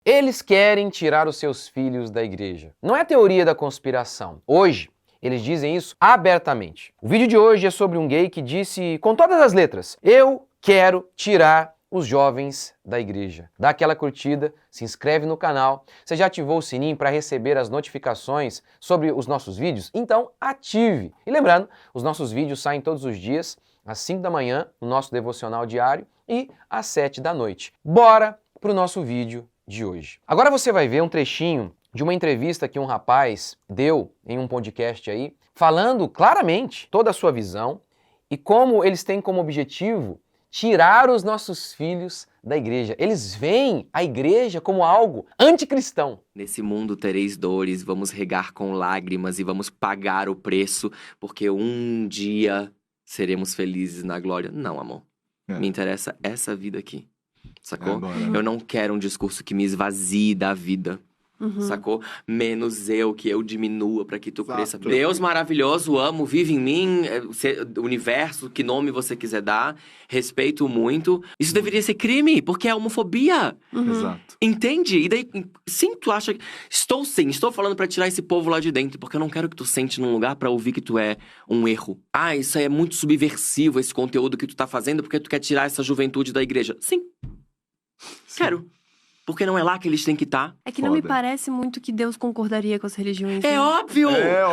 Eles querem tirar os seus filhos da igreja. Não é teoria da conspiração. Hoje, eles dizem isso abertamente. O vídeo de hoje é sobre um gay que disse com todas as letras: eu quero tirar os jovens da igreja. Dá aquela curtida, se inscreve no canal. Você já ativou o sininho para receber as notificações sobre os nossos vídeos? Então ative! E lembrando, os nossos vídeos saem todos os dias, às 5 da manhã, no nosso devocional diário, e às 7 da noite. Bora pro nosso vídeo de hoje. Agora você vai ver um trechinho de uma entrevista que um rapaz deu em um podcast aí, falando claramente toda a sua visão e como eles têm como objetivo tirar os nossos filhos da igreja. Eles veem a igreja como algo anticristão. Nesse mundo tereis dores, vamos regar com lágrimas e vamos pagar o preço, porque um dia seremos felizes na glória. Não, amor. Me interessa essa vida aqui. Sacou? Eu não quero um discurso que me esvazie da vida. Sacou? Menos eu, que eu diminua pra que tu cresça. Deus maravilhoso, amo, vive em mim, universo, que nome você quiser dar, respeito muito. Isso deveria ser crime, porque é homofobia. Exato. Entende? E daí, sim, tu acha... Estou falando pra tirar esse povo lá de dentro, porque eu não quero que tu sente num lugar pra ouvir que tu é um erro. Ah, isso aí é muito subversivo, esse conteúdo que tu tá fazendo, porque tu quer tirar essa juventude da igreja. Sim. Quero. Porque não é lá que eles têm que estar. É que não me parece muito que Deus concordaria com as religiões. É óbvio!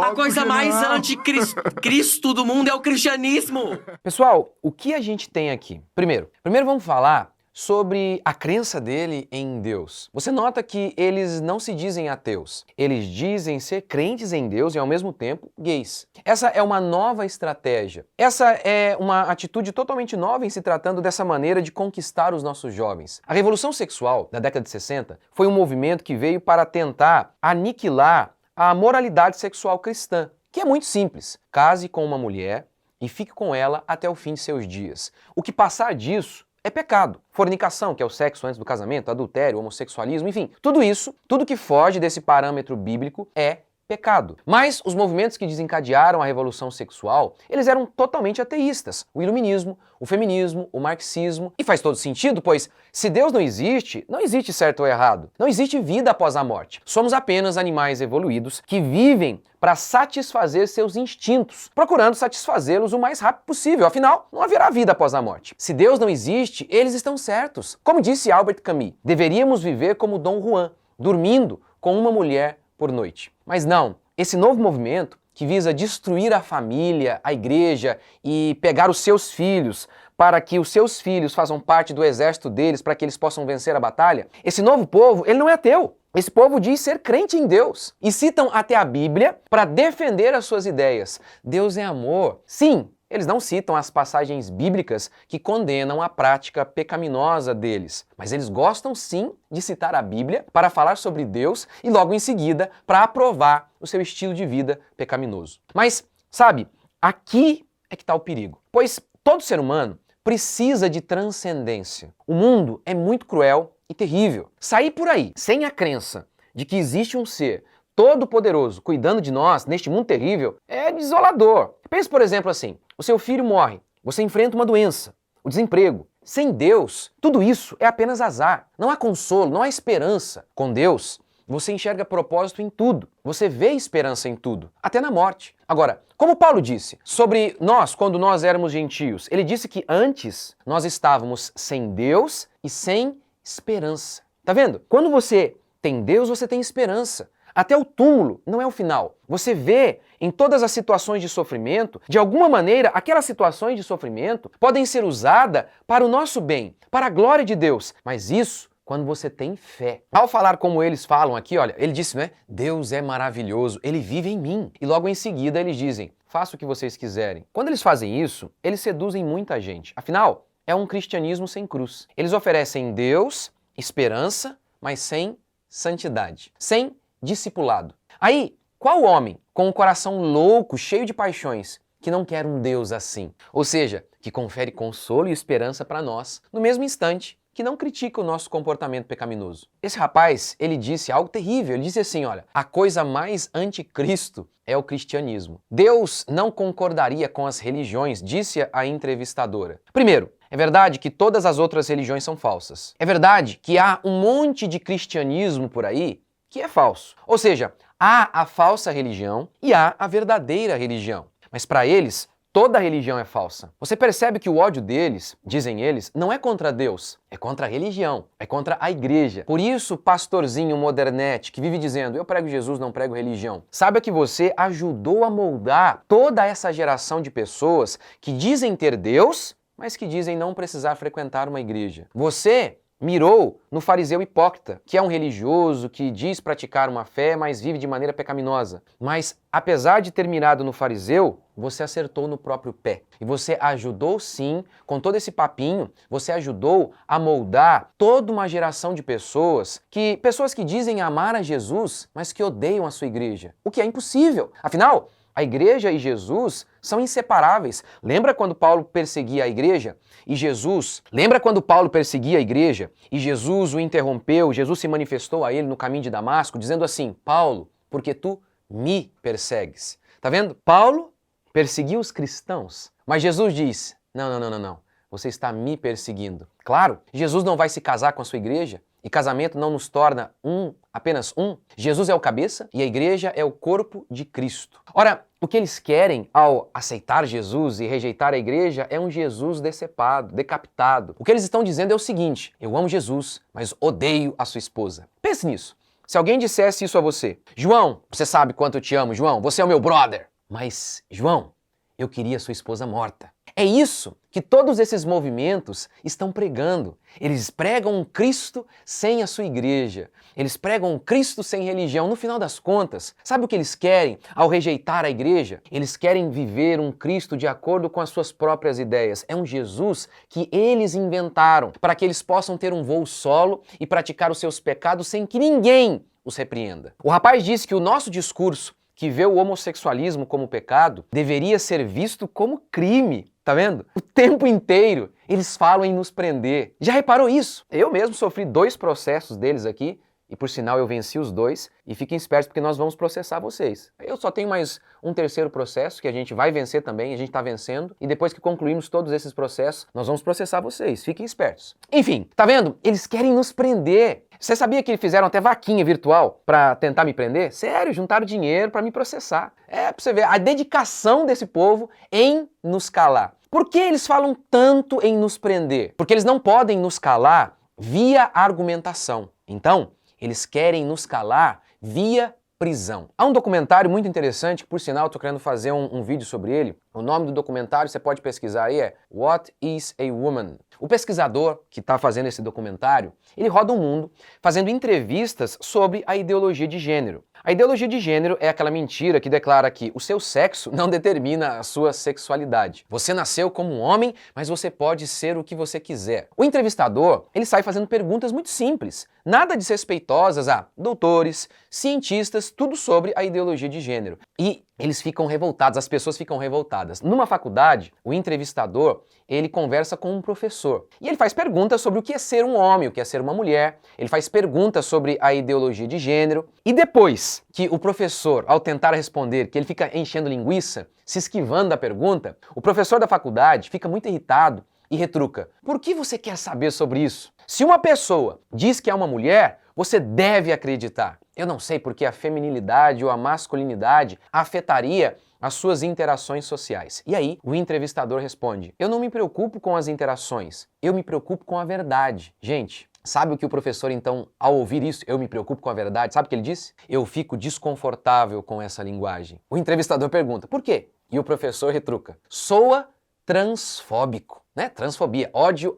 A coisa que mais não. anticristo do mundo é o cristianismo! Pessoal, o que a gente tem aqui? Primeiro vamos falar sobre a crença dele em Deus. Você nota que eles não se dizem ateus. Eles dizem ser crentes em Deus e, ao mesmo tempo, gays. Essa é uma nova estratégia. Essa é uma atitude totalmente nova em se tratando dessa maneira de conquistar os nossos jovens. A revolução sexual da década de 60 foi um movimento que veio para tentar aniquilar a moralidade sexual cristã, que é muito simples. Case com uma mulher e fique com ela até o fim de seus dias. O que passar disso é pecado. Fornicação, que é o sexo antes do casamento, adultério, homossexualismo, enfim, tudo isso, tudo que foge desse parâmetro bíblico é pecado. Mas os movimentos que desencadearam a revolução sexual, eles eram totalmente ateístas. O iluminismo, o feminismo, o marxismo. E faz todo sentido, pois se Deus não existe certo ou errado. Não existe vida após a morte. Somos apenas animais evoluídos que vivem para satisfazer seus instintos, procurando satisfazê-los o mais rápido possível. Afinal, não haverá vida após a morte. Se Deus não existe, eles estão certos. Como disse Albert Camus, deveríamos viver como Dom Juan, dormindo com uma mulher por noite. Mas não, esse novo movimento que visa destruir a família, a igreja e pegar os seus filhos para que os seus filhos façam parte do exército deles para que eles possam vencer a batalha, esse novo povo, ele não é ateu. Esse povo diz ser crente em Deus e citam até a Bíblia para defender as suas ideias. Deus é amor. Sim, eles não citam as passagens bíblicas que condenam a prática pecaminosa deles, mas eles gostam sim de citar a Bíblia para falar sobre Deus e logo em seguida para aprovar o seu estilo de vida pecaminoso. Mas, sabe, aqui é que está o perigo, pois todo ser humano precisa de transcendência. O mundo é muito cruel e terrível. Sair por aí sem a crença de que existe um ser todo-poderoso cuidando de nós neste mundo terrível é desolador. Pense, por exemplo, assim, o seu filho morre, você enfrenta uma doença, o desemprego. Sem Deus, tudo isso é apenas azar. Não há consolo, não há esperança. Com Deus, você enxerga propósito em tudo. Você vê esperança em tudo, até na morte. Agora, como Paulo disse sobre nós, quando nós éramos gentios, ele disse que antes nós estávamos sem Deus e sem esperança. Tá vendo? Quando você tem Deus, você tem esperança. Até o túmulo não é o final. Você vê em todas as situações de sofrimento, de alguma maneira, aquelas situações de sofrimento podem ser usadas para o nosso bem, para a glória de Deus. Mas isso quando você tem fé. Ao falar como eles falam aqui, olha, ele disse, né? Deus é maravilhoso, ele vive em mim. E logo em seguida eles dizem, faça o que vocês quiserem. Quando eles fazem isso, eles seduzem muita gente. Afinal, é um cristianismo sem cruz. Eles oferecem Deus, esperança, mas sem santidade, sem discipulado. Aí, qual homem com um coração louco, cheio de paixões, que não quer um Deus assim? Ou seja, que confere consolo e esperança para nós no mesmo instante que não critica o nosso comportamento pecaminoso. Esse rapaz, ele disse algo terrível. Ele disse assim, olha, a coisa mais anticristo é o cristianismo. Deus não concordaria com as religiões, disse a entrevistadora. Primeiro, é verdade que todas as outras religiões são falsas. É verdade que há um monte de cristianismo por aí que é falso. Ou seja, há a falsa religião e há a verdadeira religião. Mas para eles, toda religião é falsa. Você percebe que o ódio deles, dizem eles, não é contra Deus, é contra a religião, é contra a igreja. Por isso, pastorzinho modernete que vive dizendo, eu prego Jesus, não prego religião, saiba que você ajudou a moldar toda essa geração de pessoas que dizem ter Deus, mas que dizem não precisar frequentar uma igreja. Você mirou no fariseu hipócrita, que é um religioso que diz praticar uma fé, mas vive de maneira pecaminosa. Mas, apesar de ter mirado no fariseu, você acertou no próprio pé. E você ajudou sim, com todo esse papinho, você ajudou a moldar toda uma geração de pessoas que dizem amar a Jesus, mas que odeiam a sua igreja. O que é impossível. Afinal, a igreja e Jesus são inseparáveis. Lembra quando Paulo perseguia a igreja? Lembra quando Paulo perseguia a igreja e Jesus o interrompeu, Jesus se manifestou a ele no caminho de Damasco, dizendo assim, Paulo, porque tu me persegues. Tá vendo? Paulo perseguiu os cristãos, mas Jesus diz, não, você está me perseguindo. Claro, Jesus não vai se casar com a sua igreja, e casamento não nos torna apenas um. Jesus é o cabeça e a igreja é o corpo de Cristo. Ora, o que eles querem ao aceitar Jesus e rejeitar a igreja é um Jesus decepado, decapitado. O que eles estão dizendo é o seguinte, eu amo Jesus, mas odeio a sua esposa. Pense nisso. Se alguém dissesse isso a você, João, você sabe quanto eu te amo, João, você é o meu brother. Mas, João, eu queria sua esposa morta. É isso que todos esses movimentos estão pregando. Eles pregam um Cristo sem a sua igreja. Eles pregam um Cristo sem religião. No final das contas, sabe o que eles querem ao rejeitar a igreja? Eles querem viver um Cristo de acordo com as suas próprias ideias. É um Jesus que eles inventaram para que eles possam ter um voo solo e praticar os seus pecados sem que ninguém os repreenda. O rapaz disse que o nosso discurso que vê o homossexualismo como pecado, deveria ser visto como crime. Tá vendo? O tempo inteiro eles falam em nos prender. Já reparou isso? Eu mesmo sofri 2 processos deles aqui, e por sinal eu venci os 2, e fiquem espertos porque nós vamos processar vocês. Eu só tenho mais um 3º processo que a gente vai vencer também, a gente tá vencendo, e depois que concluirmos todos esses processos, nós vamos processar vocês. Fiquem espertos. Enfim, tá vendo? Eles querem nos prender. Você sabia que eles fizeram até vaquinha virtual pra tentar me prender? Sério, juntaram dinheiro pra me processar. É, pra você ver a dedicação desse povo em nos calar. Por que eles falam tanto em nos prender? Porque eles não podem nos calar via argumentação. Então, eles querem nos calar via prisão. Há um documentário muito interessante, que por sinal estou querendo fazer um vídeo sobre ele. O nome do documentário, você pode pesquisar aí, é What is a Woman? O pesquisador que está fazendo esse documentário, ele roda o mundo fazendo entrevistas sobre a ideologia de gênero. A ideologia de gênero é aquela mentira que declara que o seu sexo não determina a sua sexualidade. Você nasceu como um homem, mas você pode ser o que você quiser. O entrevistador, ele sai fazendo perguntas muito simples, nada desrespeitosas a doutores, cientistas, tudo sobre a ideologia de gênero. E eles ficam revoltados, as pessoas ficam revoltadas. Numa faculdade, o entrevistador, ele conversa com um professor. E ele faz perguntas sobre o que é ser um homem, o que é ser uma mulher. Ele faz perguntas sobre a ideologia de gênero. E depois que o professor, ao tentar responder, que ele fica enchendo linguiça, se esquivando da pergunta, o professor da faculdade fica muito irritado e retruca. Por que você quer saber sobre isso? Se uma pessoa diz que é uma mulher, você deve acreditar. Eu não sei porque a feminilidade ou a masculinidade afetaria as suas interações sociais. E aí, o entrevistador responde, eu não me preocupo com as interações, eu me preocupo com a verdade. Gente, sabe o que o professor, então, ao ouvir isso, eu me preocupo com a verdade, sabe o que ele disse? Eu fico desconfortável com essa linguagem. O entrevistador pergunta, por quê? E o professor retruca, soa transfóbico, né? Transfobia, ódio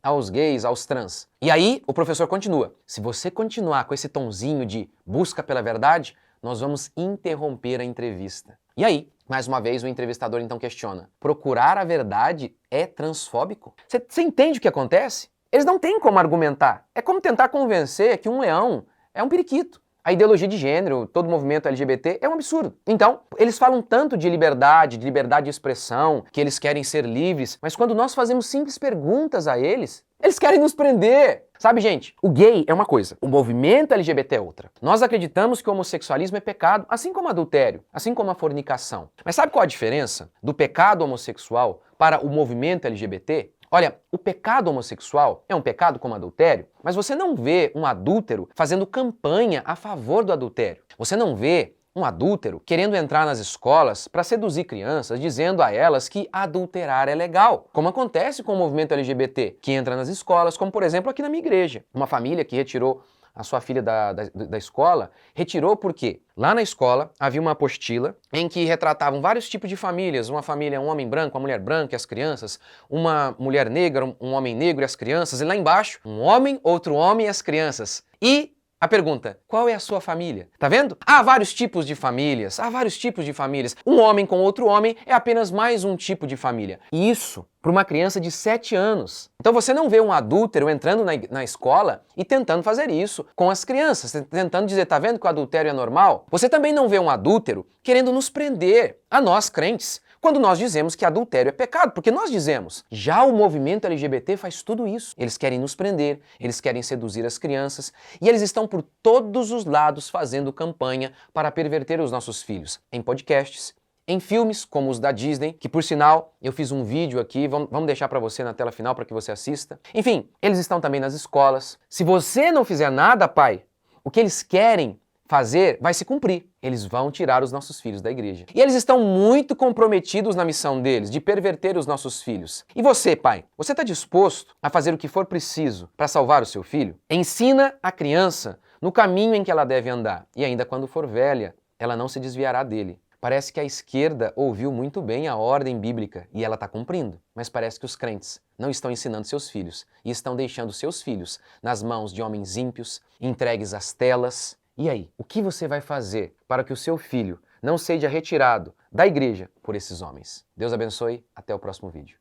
aos gays, aos trans. E aí, o professor continua, se você continuar com esse tonzinho de busca pela verdade, nós vamos interromper a entrevista. E aí, mais uma vez, o entrevistador então questiona, procurar a verdade é transfóbico? Você entende o que acontece? Eles não têm como argumentar. É como tentar convencer que um leão é um periquito. A ideologia de gênero, todo o movimento LGBT é um absurdo. Então, eles falam tanto de liberdade de expressão, que eles querem ser livres, mas quando nós fazemos simples perguntas a eles Eles querem nos prender. Sabe, gente, o gay é uma coisa, o movimento LGBT é outra. Nós acreditamos que o homossexualismo é pecado, assim como o adultério, assim como a fornicação. Mas sabe qual a diferença do pecado homossexual para o movimento LGBT? Olha, o pecado homossexual é um pecado como adultério, mas você não vê um adúltero fazendo campanha a favor do adultério. Você não vê um adúltero querendo entrar nas escolas para seduzir crianças, dizendo a elas que adulterar é legal, como acontece com o movimento LGBT, que entra nas escolas, como por exemplo aqui na minha igreja. Uma família que retirou a sua filha da escola, retirou porque lá na escola havia uma apostila em que retratavam vários tipos de famílias, uma família, um homem branco, uma mulher branca e as crianças, uma mulher negra, um homem negro e as crianças, e lá embaixo, um homem, outro homem e as crianças. E a pergunta, qual é a sua família? Tá vendo? Há vários tipos de famílias, há vários tipos de famílias. Um homem com outro homem é apenas mais um tipo de família. E isso para uma criança de 7 anos. Então você não vê um adúltero entrando na escola e tentando fazer isso com as crianças, tentando dizer, tá vendo que o adultério é normal? Você também não vê um adúltero querendo nos prender, a nós crentes, quando nós dizemos que adultério é pecado, porque nós dizemos. Já o movimento LGBT faz tudo isso. Eles querem nos prender, eles querem seduzir as crianças e eles estão por todos os lados fazendo campanha para perverter os nossos filhos, em podcasts, em filmes como os da Disney, que por sinal eu fiz um vídeo aqui, vamos deixar para você na tela final para que você assista. Enfim, eles estão também nas escolas. Se você não fizer nada, pai, o que eles querem fazer vai se cumprir. Eles vão tirar os nossos filhos da igreja. E eles estão muito comprometidos na missão deles, de perverter os nossos filhos. E você, pai, você está disposto a fazer o que for preciso para salvar o seu filho? Ensina a criança no caminho em que ela deve andar. E ainda quando for velha, ela não se desviará dele. Parece que a esquerda ouviu muito bem a ordem bíblica e ela está cumprindo. Mas parece que os crentes não estão ensinando seus filhos e estão deixando seus filhos nas mãos de homens ímpios, entregues às telas. E aí, o que você vai fazer para que o seu filho não seja retirado da igreja por esses homens? Deus abençoe, até o próximo vídeo.